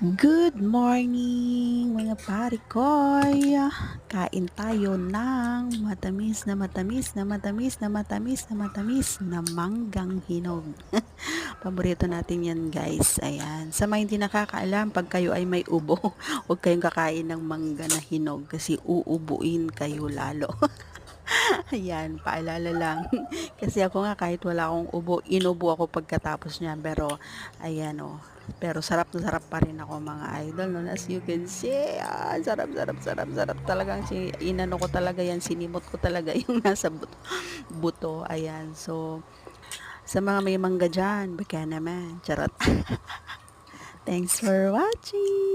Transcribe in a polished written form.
Good morning mga pare koy! Kain tayo ng matamis na matamis na matamis na matamis na matamis na manggang hinog. Paborito natin yan guys. Ayan. Sa mga hindi nakakaalam, pag kayo ay may ubo, huwag kayong kakain ng mangga na hinog kasi uubuin kayo lalo. Ayan, paalala lang. Kasi ako nga kahit wala akong ubo, inubo ako pagkatapos niya. Pero, ayan o. Pero sarap na sarap pa rin ako mga idol. No? As you can see, sarap, sarap, sarap, sarap. Talagang inano ko talaga yan, sinimot ko talaga yung nasa buto. Ayan, so, sa mga may mangga dyan, baka naman. Charot. Thanks for watching!